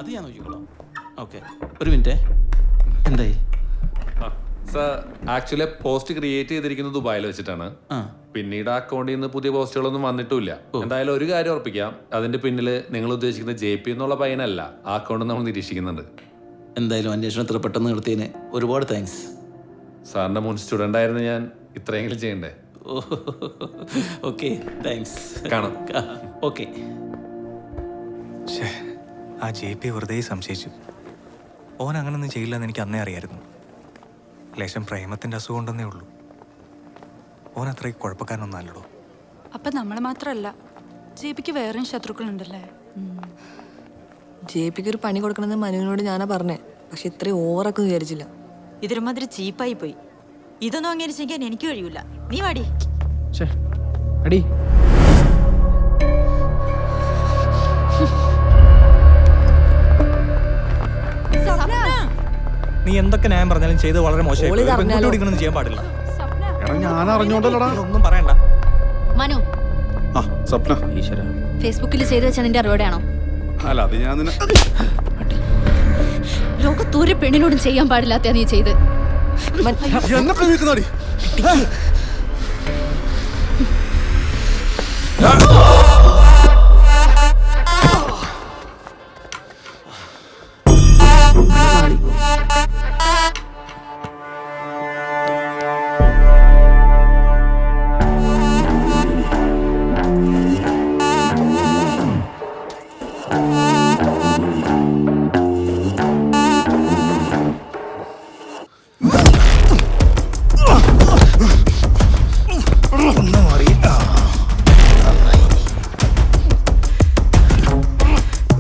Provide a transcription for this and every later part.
അത് ഞാൻ നോക്കിക്കോളാം. ഓക്കെ, ഒരു മിനിറ്റ്. എന്തായി? സർ, ആക്ച്വലി പോസ്റ്റ് ക്രിയേറ്റ് ചെയ്തിരിക്കുന്നത് ദുബായിൽ വെച്ചിട്ടാണ്. പിന്നീട് ആ അക്കൗണ്ടിൽ നിന്ന് പുതിയ പോസ്റ്റുകളൊന്നും വന്നിട്ടില്ല. എന്തായാലും ഒരു കാര്യം ഉറപ്പിക്കാം, അതിന്റെ പിന്നിൽ നിങ്ങൾ ഉദ്ദേശിക്കുന്ന JP എന്നുള്ള പയ്യനല്ല. ആ അക്കൗണ്ട് നമ്മൾ നിരീക്ഷിക്കുന്നുണ്ട്. എന്തായാലും അന്വേഷണം ഇത്ര പെട്ടെന്ന് നടത്തിയതിന് ഒരുപാട് താങ്ക്സ്. സാറിന്റെ മുൻ സ്റ്റുഡൻ്റ് ആയിരുന്നു ഞാൻ, ഇത്രയെങ്കിലും ചെയ്യണ്ടേ? Okay, thanks. കാണാം. ഓക്കെ. ആ JP വെറുതെ സംശയിച്ചു. ഓൻ അങ്ങനൊന്നും ചെയ്യില്ലെന്ന് എനിക്ക് അന്നേ അറിയായിരുന്നു. ലേശം പ്രേമത്തിന്റെ അസുഖം ഉണ്ടെന്നേ ഉള്ളൂ. ഓൻ അത്രയ്ക്ക് കുഴപ്പക്കാരനൊന്നും അല്ലടോ. അപ്പൊ നമ്മള് മാത്രല്ല, JPക്ക് വേറെയും ശത്രുക്കളുണ്ടല്ലേ? JPക്ക് ഒരു പണി കൊടുക്കണമെന്ന് മനുവിനോട് ഞാനാ പറഞ്ഞേ. പക്ഷെ ഇത്രയും ഓവറൊക്കെ വിചാരിച്ചില്ല. ഇതൊരുമാതിരി ചീപ്പായി പോയി. ഇതൊന്നും അംഗീകരിക്കാൻ എനിക്ക് കഴിയൂല. നീ വാടി. അടി. നീ എന്തൊക്കെ ന്യായം പറഞ്ഞാലും ചെയ്ത് വളരെ മോശമായി. പെൺകുട്ടിയോട് ചെയ്യാൻ പാടില്ല. ഞാൻ അറിഞ്ഞോണ്ടല്ലോടാ. ഒന്നും പറയണ്ട. മനു, സ്വപ്ന ഫേസ്ബുക്കിൽ ചെയ്തു വെച്ച നിന്റെ അറിവോടെയാണോ? അല്ല, അത് ഞാൻ ലോകത്തൊരു പെണ്ണിനോടും ചെയ്യാൻ പാടില്ലാത്ത നീ ചെയ്ത്.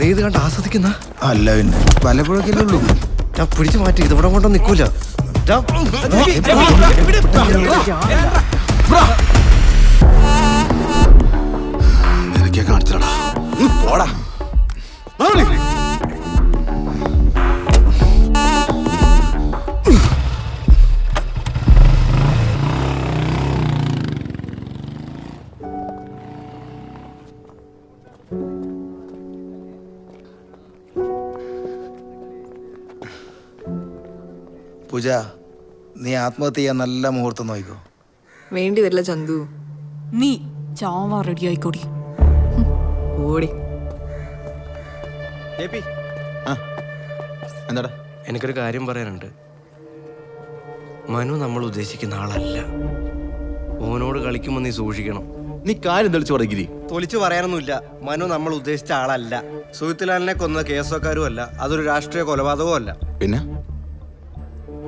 നീ ഇത് കണ്ട് ആസ്വദിക്കുന്ന അല്ല, പിന്നെ വല്ലപ്പോഴൊക്കെയല്ലേ ഉള്ളൂ. ഞാൻ പിടിച്ചു മാറ്റി, ഇത് ഇവിടെ കൊണ്ടൊന്നും നിൽക്കൂല. നിനക്കെ കാണിച്ചടാ. പോടാ. പൂജ, നീ ആത്മഹത്യ ചെയ്യാൻ നല്ല മുഹൂർത്തം നോക്കിക്കോ. വേണ്ടി വരില്ല ചന്തു. നീ ചാവാ റെഡി ആയിക്കോടി. ഓടി. എന്താടാ? എനിക്കൊരു കാര്യം പറയാനുണ്ട്. മനു നമ്മൾ ഉദ്ദേശിക്കുന്ന ആളല്ല. ഓനോട് കളിക്കുമ്പോൾ നീ സൂക്ഷിക്കണം. നീ കാര്യം തെളിച്ചു പറയില്ലേ? തൊലിച്ചു പറയാനൊന്നുമില്ല. മനു നമ്മൾ ഉദ്ദേശിച്ച ആളല്ല. സുഹൃത്തുലാലിനെ കൊന്ന കേസക്കാരും അല്ല. അതൊരു രാഷ്ട്രീയ കൊലപാതകവും അല്ല. പിന്നെ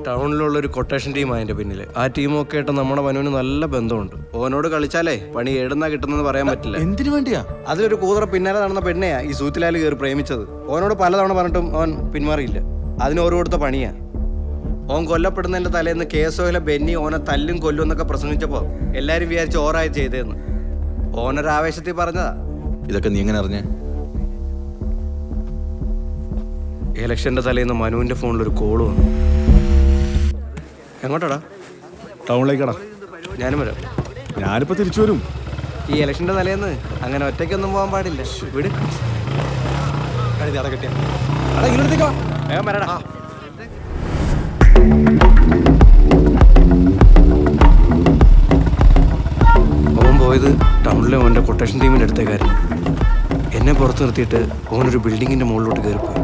ടൗണിലുള്ളൊരു കൊട്ടേഷൻ ടീമാണ് അതിന്റെ പിന്നിൽ. ആ ടീമൊക്കെ ആയിട്ട് നമ്മുടെ മനുവിന് നല്ല ബന്ധമുണ്ട്. ഓനോട് കളിച്ചാലേ പണി എഴുന്നാ കിട്ടുന്നെന്ന് പറയാൻ പറ്റില്ല. എന്തിനു വേണ്ടിയാ? അതിലൊരു കൂതറ പിന്നാലെ നടന്ന പെണ്ണെയാ ഈ സുഹൃത്തുലാൽ കയറി പ്രേമിച്ചത്. ഓനോട് പലതവണ പറഞ്ഞിട്ടും അവൻ പിന്മാറിയില്ല. അതിന് ഓരോ കൊടുത്ത പണിയാ. ഓൻ കൊല്ലപ്പെടുന്നതിന്റെ തലേന്ന് കേസോയിലെ ബെന്നി ഓനെ തല്ലും കൊല്ലും എന്നൊക്കെ പ്രസംഗിച്ചപ്പോ എല്ലാരും വിചാരിച്ച് ഓറായി ചെയ്തതെന്ന്. ഓനൊരാവേശത്തിൽ പറഞ്ഞതാ. ഇതൊക്കെ നീ എങ്ങനെ അറിഞ്ഞേ? ഇലക്ഷന്റെ തലേന്ന് മനുവിന്റെ ഫോണിലൊരു കോള് വന്നു. എങ്ങോട്ടാടാ? ടൗണിലേക്കടാ. ഞാനും വരാം. ഞാനിപ്പോ തിരിച്ചു വരും. ഈ ഇലക്ഷന്റെ തലേന്ന് അങ്ങനെ ഒറ്റയ്ക്കൊന്നും പോകാൻ പാടില്ല. വിട്. വേഗം വരടാ. ഓൻ പോയത് ടൗണിലെ ഓൻ്റെ കൊട്ടേഷൻ ടീമിൻ്റെ അടുത്തേക്കായിരുന്നു. എന്നെ പുറത്ത് നിർത്തിയിട്ട് ഓനൊരു ബിൽഡിങ്ങിൻ്റെ മുകളിലോട്ട് കയറിപ്പോയി.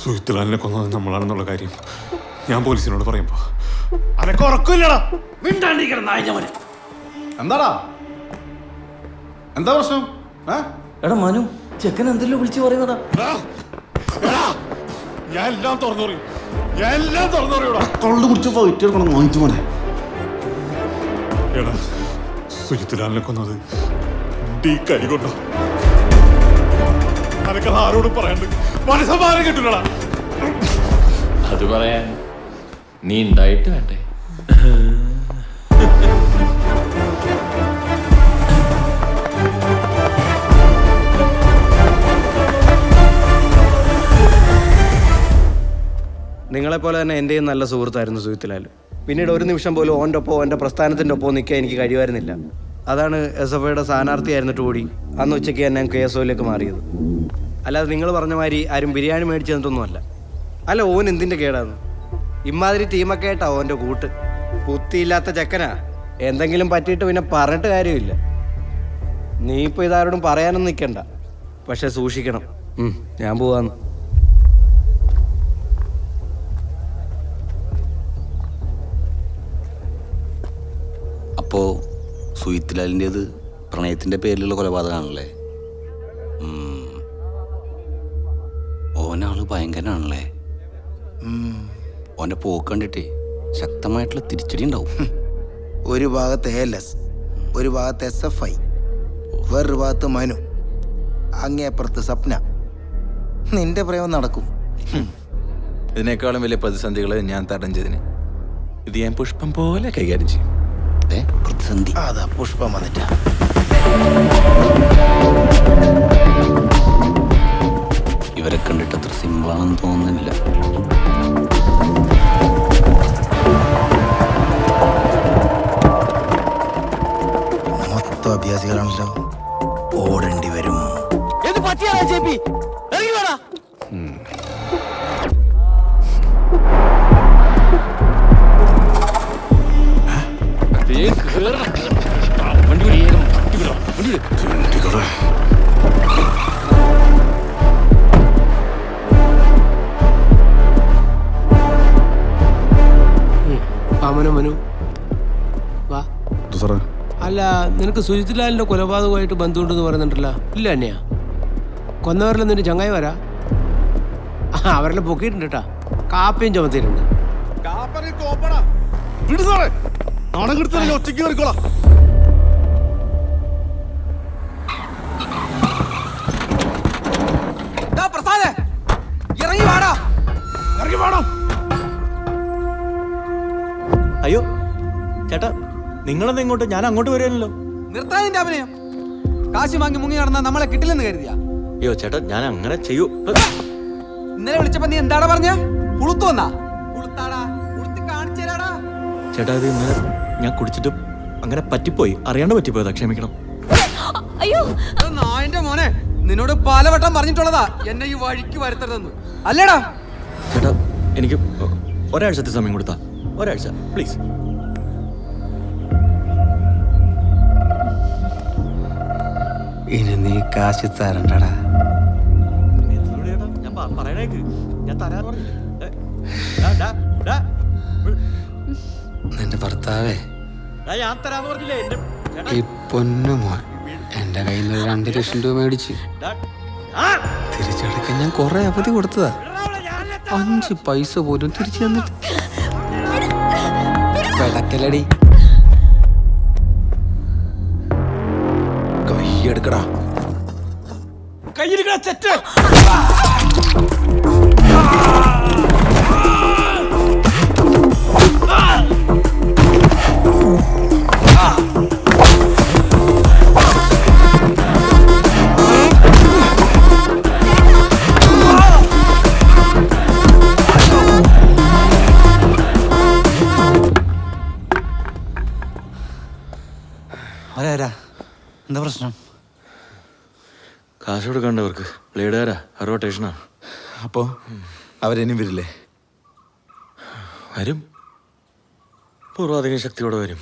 സുഹൃത്തുലാലിനെ കൊന്നത് നമ്മളാണെന്നുള്ള കാര്യം ഞാൻ പോലീസിനോട് പറയുമ്പോ അനക്ക് ഉറക്കില്ലടാ. എന്താടാ? എന്താ പ്രശ്നം? എടാ മനു, ചെക്കൻ എന്തെല്ലോ വിളിച്ചു പറയുന്നടാ. ഞാൻ എല്ലാം തുറന്നു പറയും. തൊള്ളു കുടിച്ചപ്പോ വിറ്റെടുക്കണം വാങ്ങിച്ചു മോനെ. എടാ, സുഹൃത്തുലാലിനെ കൊന്നത് ഈ കരി കൊണ്ടോ? അനക്കത് ആരോടും പറയാണ്ട് മനസ്സമാനം കിട്ടില്ലടാ. അത് പറയാൻ നീ ഉണ്ടായിട്ട് വേണ്ടേ? നിങ്ങളെപ്പോലെ തന്നെ എൻ്റെയും നല്ല സുഹൃത്തായിരുന്നു സുഹൃത്തുലാൽ. പിന്നീട് ഒരു നിമിഷം പോലും ഓൻ്റെ ഒപ്പോ എൻ്റെ പ്രസ്ഥാനത്തിൻ്റെ ഒപ്പോ നിൽക്കാൻ എനിക്ക് കഴിയുമായിരുന്നില്ല. അതാണ് SFIയുടെ സ്ഥാനാർത്ഥിയായിരുന്നിട്ട് കൂടി അന്ന് ഉച്ചയ്ക്ക് തന്നെ KSOയിലേക്ക് മാറിയത്. അല്ലാതെ നിങ്ങൾ പറഞ്ഞ മാതിരി ആരും ബിരിയാണി മേടിച്ചു തന്നിട്ടൊന്നുമല്ല. അല്ല, ഓൻ എന്തിൻ്റെ കേടാന്ന്? ഇമാതിരി ടീമൊക്കെ ആയിട്ടാ ഓൻ്റെ കൂട്ട്. ബുദ്ധിയില്ലാത്ത ചെക്കനാ. എന്തെങ്കിലും പറ്റിയിട്ട് പിന്നെ പറഞ്ഞിട്ട് കാര്യമില്ല. നീ ഇപ്പോൾ ഇതാരോടും പറയാനൊന്നും നിൽക്കണ്ട. പക്ഷെ സൂക്ഷിക്കണം. ഞാൻ പോവാന്ന്. അപ്പോൾ സുയിത്ലാലിൻ്റേത് പ്രണയത്തിൻ്റെ പേരിലുള്ള കൊലപാതകമാണല്ലേ? ഓനാള് ഭയങ്കരനാണല്ലേ? ഓൻ്റെ പോക്ക് കണ്ടിട്ടേ ശക്തമായിട്ടുള്ള തിരിച്ചടി ഉണ്ടാവും. ഒരു ഭാഗത്ത് ALS, ഒരു ഭാഗത്ത് SFI, വേറൊരു ഭാഗത്ത് മനു, അങ്ങേപ്പുറത്ത് സ്വപ്ന. നിന്റെ പ്രേമം നടക്കും. ഇതിനേക്കാളും വലിയ പ്രതിസന്ധികളെ ഞാൻ തരണം ചെയ്തിന്. ഇത് ഞാൻ പുഷ്പം പോലെ കൈകാര്യം ചെയ്യും. പ്രതിസന്ധി അതാ പുഷ്പം വന്നിട്ടാ. ഇവരെ കണ്ടിട്ട് അത്ര സിമ്പിളാണെന്ന് തോന്നുന്നില്ല. മൊത്തം അഭ്യാസികളാണല്ലോ. ഓടേണ്ടി വരും. മനു വാ. അല്ല, നിനക്ക് സുജിത്ലാലിന്റെ കൊലപാതകമായിട്ട് ബന്ധമുണ്ടെന്ന് പറയുന്നുണ്ടല്ലോ. ഇല്ല തന്നെയാ? കൊന്നവരെല്ലാം നിന്റെ ചങ്ങായി വരാ? അവരെല്ലാം പൊക്കിയിട്ടുണ്ട് കേട്ടാ. കാപ്പിയും ചുമത്തിയിട്ടുണ്ട്. അയ്യോ ചേട്ടാ, നിങ്ങളെന്താ ഇങ്ങോട്ട്? ഞാൻ അങ്ങോട്ട് വരുമല്ലോ. നിർത്താതിന്റെ അഭിനയം. കാശ് വാങ്ങി മുങ്ങി നടന്നാ നമ്മളെ കിട്ടില്ലെന്ന് കരുതിയാ? അയ്യോ ചേട്ടാ, ഞാൻ അങ്ങനെ ചെയ്യൂ. ഇന്നലെ വിളിച്ചപ്പോ നീ എന്താടാ പറഞ്ഞ? പുളുത്തു വന്നാ? ചേട്ടാ, ഇത് ഇന്നലെ ഞാൻ കുടിച്ചിട്ട് അങ്ങനെ പറ്റിപ്പോയി. അറിയാണ്ട് പറ്റിപ്പോയതാ, ക്ഷമിക്കണം. അയ്യോ നായന്റെ മോനെ, നിന്നോട് പലവട്ടം പറഞ്ഞിട്ടുള്ളതാ എന്നെ ഈ വഴിക്ക് വരുത്തരുതെന്ന്. അല്ലേടാ? ചേട്ടാ, എനിക്ക് ഒരാഴ്ചത്തെ സമയം കൊടുത്താ. ഒരാഴ്ച പ്ലീസ്. ഇനി നീ കാശ് തരണ്ടടാ. നിന്റെ ഭർത്താവേ, ഈ പൊന്നുമോൻ എന്റെ കയ്യിൽ നിന്ന് 2 ലക്ഷം രൂപ മേടിച്ച് തിരിച്ചടക്കാൻ ഞാൻ കുറെ അവധി കൊടുത്തതാ. 5 പൈസ പോലും തിരിച്ചു തന്നിട്ട് പിടക്കലടി. കൈയെടുക്കടാ. കയ്യിലിരിക്കണ തെറ്റ്. എന്താ പ്രശ്നം? കാശ് കൊടുക്കണ്ടവർക്ക് ബ്ലേഡുകാരാ, റൊട്ടേഷനാ. അപ്പോൾ അവരെന്നും വരില്ലേ? വരും, പൂർവാധികം ശക്തിയോടെ വരും.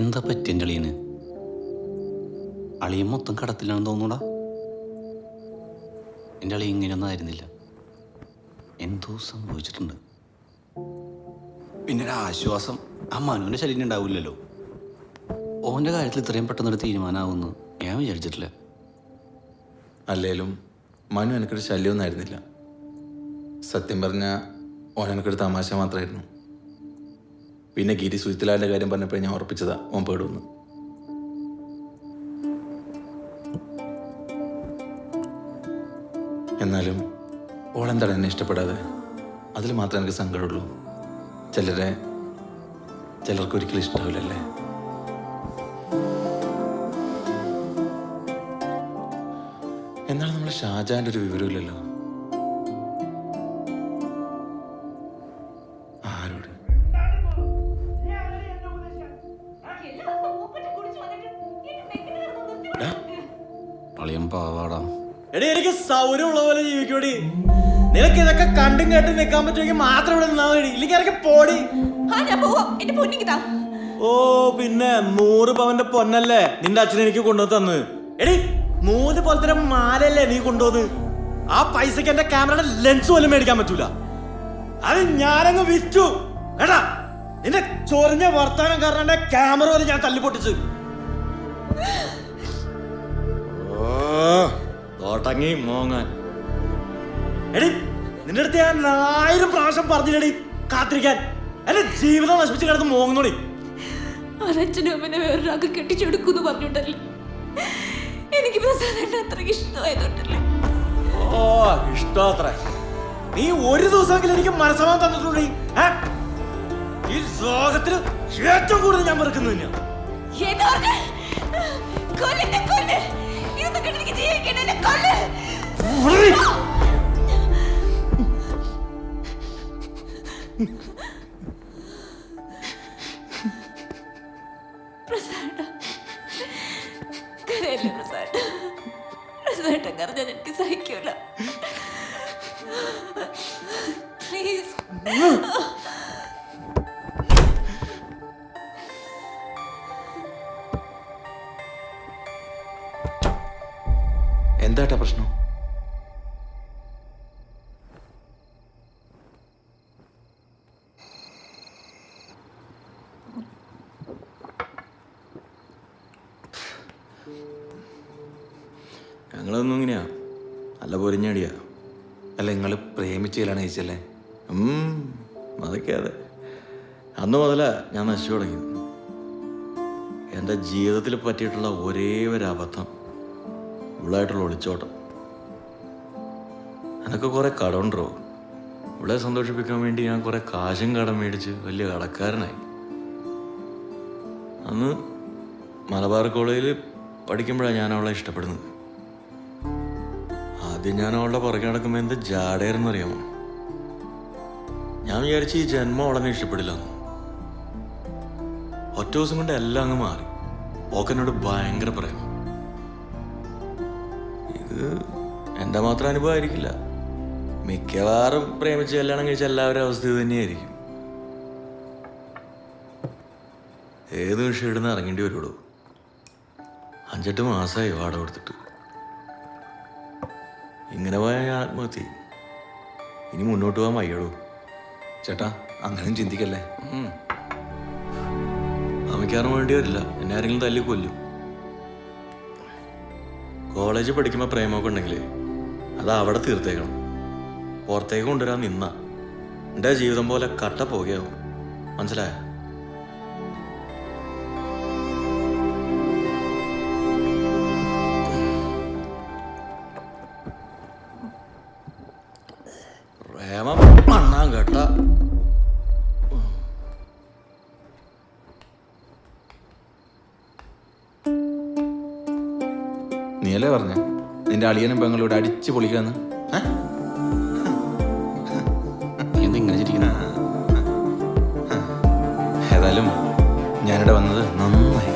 എന്താ പറ്റി എൻ്റെ അളിയന്? അളിയൻ മൊത്തം കടത്തിലാണെന്ന് തോന്നൂടാ. എൻ്റെ അളിയൻ ഇങ്ങനെയൊന്നും ആയിരുന്നില്ല. എന്തോ സംഭവിച്ചിട്ടുണ്ട്. പിന്നെ ഒരു ആശ്വാസം, ആ മനുവിൻ്റെ ശല്യം ഉണ്ടാവില്ലല്ലോ. ഓൻ്റെ കാര്യത്തിൽ ഇത്രയും പെട്ടെന്നൊരു തീരുമാനമാവുമെന്ന് ഞാൻ വിചാരിച്ചിട്ടില്ല. അല്ലേലും മനു എനിക്കൊരു ശല്യമൊന്നും ആയിരുന്നില്ല. സത്യം പറഞ്ഞാൽ ഓൻ എനിക്കൊരു തമാശ മാത്രമായിരുന്നു. പിന്നെ ഗിരി സുജിത്ലാലിൻ്റെ കാര്യം പറഞ്ഞപ്പോൾ ഞാൻ ഉറപ്പിച്ചതാ ഓൻ പേടുന്നു. എന്നാലും ഓളെന്താണ് എന്നെ ഇഷ്ടപ്പെടാതെ? അതിൽ മാത്രമേ എനിക്ക് സങ്കടമുള്ളൂ. ചിലർക്ക് ഒരിക്കലും ഇഷ്ടാവില്ലല്ലേ? എന്നാലും നമ്മൾ ഷാജാൻ്റെ ഒരു വിവരമില്ലല്ലോ. പാവാടാ. എടി എനിക്ക് സൗകര്യമുള്ള പോലെ ജീവിക്കൂടി. നിനക്ക് ഇതൊക്കെ കണ്ടും കേട്ടും നിൽക്കാൻ പറ്റുമെങ്കിൽ മാത്രം ഇവിടെ നിന്നാ മതി. ഇല്ലെങ്കിൽ ഇറക്കി പോടി. ഓ പിന്നെ 100 പവന്റെ പൊന്നല്ലേ നിന്റെ അച്ഛൻ എനിക്ക് കൊണ്ടുവന്ന് തന്ന്. എടി 3 പോലത്തെ മാലല്ലേ നീ കൊണ്ടുവന്ന്. ആ പൈസക്ക് എന്റെ ക്യാമറയുടെ ലെൻസ് പോലും മേടിക്കാൻ പറ്റൂല. അത് ഞാനങ്ങ് വിറ്റു. എടാ നിന്റെ ചൊറിഞ്ഞ വർത്താനം കാരണം എന്റെ ക്യാമറ വരെ ഞാൻ തല്ലിപ്പൊട്ടിച്ചു. തോട്ടങ്ങി മോങ്ങാൻ. എടി നിന്റെ അടുത്ത് ഞാൻ 1000 പ്രാവശ്യം പറഞ്ഞില്ലടി കാത്തിരിക്കാൻ. എന്റെ ജീവിതം നശിപ്പിച്ച് കിടന്ന് മോങ്ങുന്നോടി. അച്ഛനും അമ്മനെ വേറൊരാൾക്ക് കെട്ടിച്ചെടുക്കുന്നു പറഞ്ഞിട്ടല്ലേ എനിക്ക് അത്രയ്ക്ക് ഇഷ്ടമായതുകൊണ്ടല്ലേ. ഓ ഇഷ്ടത്ര. നീ ഒരു ദിവസമെങ്കിലും എനിക്ക് മനസ്സമാൻ തന്നിട്ടുണ്ടേ. ഈ ലോകത്തിന് ഏറ്റവും കൂടുതൽ ഞാൻ വെറുക്കുന്നു തന്നെയാ. എനിക്ക് സഹിക്കൂല. പ്ലീസ്. എന്താട്ടാ പ്രശ്നം? ഞങ്ങളൊന്നും ഇങ്ങനെയാ, നല്ല പൊരിഞ്ഞടിയാ. അല്ല നിങ്ങൾ പ്രേമിച്ചതിലാണ് ചോദിച്ചല്ലേ? അതൊക്കെ അതെ. അന്ന് മുതലാ ഞാൻ നശിച്ചു തുടങ്ങി. എൻ്റെ ജീവിതത്തിൽ പറ്റിയിട്ടുള്ള ഒരേ ഒരു അബദ്ധം ഇവളായിട്ടുള്ള ഒളിച്ചോട്ടം. എനിക്ക് കുറേ കടമുണ്ടോ. ഇവളെ സന്തോഷിപ്പിക്കാൻ വേണ്ടി ഞാൻ കുറേ കാശും കടം മേടിച്ച് വലിയ കടക്കാരനായി. അന്ന് മലബാർ കോളേജിൽ പഠിക്കുമ്പോഴാണ് ഞാൻ അവളെ ഇഷ്ടപ്പെടുന്നത്. ആദ്യം ഞാൻ അവളുടെ പുറകെ നടക്കുമ്പോൾ എന്ത് ജാടയായിരുന്നു അറിയാമോ. ഞാൻ വിചാരിച്ച് ഈ ജന്മം അവളെന്നെ ഇഷ്ടപ്പെടില്ലെന്ന്. ഒറ്റ ദിവസം കൊണ്ട് എല്ലാം അങ്ങ് മാറി. ഓക്കെന്നോട് ഭയങ്കര പ്രേമം. ഇത് എൻ്റെ മാത്രം അനുഭവമായിരിക്കില്ല. മിക്കവാറും പ്രേമിച്ച് കല്യാണം കഴിച്ച എല്ലാവരും അവസ്ഥ ഇത് തന്നെയായിരിക്കും. ഏത് വിഷയം ഇടുന്ന് ഇറങ്ങേണ്ടി വരുള്ളൂ. 5-8 മാസമായി വാടക കൊടുത്തിട്ട്. ഇങ്ങനെ പോയാൽ ഞാൻ ആത്മഹത്യ ചെയ്യും. ഇനി മുന്നോട്ട് പോകാൻ വയ്യടൂ. ചേട്ടാ അങ്ങനെയും ചിന്തിക്കല്ലേ. അമ്മയ്ക്കാരും വേണ്ടി വരില്ല. എന്നെ ആരെങ്കിലും തല്ലി കൊല്ലും. കോളേജിൽ പഠിക്കുമ്പോൾ പ്രേമമൊക്കെ ഉണ്ടെങ്കിൽ അത് അവിടെ തീർത്തേക്കണം. പുറത്തേക്ക് കൊണ്ടുവരാൻ നിന്ന എൻ്റെ ജീവിതം പോലെ കട്ട പോകുകയാവും. മനസ്സിലായ? പ്രേമം മണ്ണാൻ കേട്ട. നീയല്ലേ പറഞ്ഞേ നിന്റെ അളിയനും പെങ്ങളോട് അടിച്ച് പൊളിക്കാന്ന്? ഇങ്ങനെ ചിരിക്കുന്ന ഏതായാലും ഞാനിവിടെ വന്നത് നന്നായി.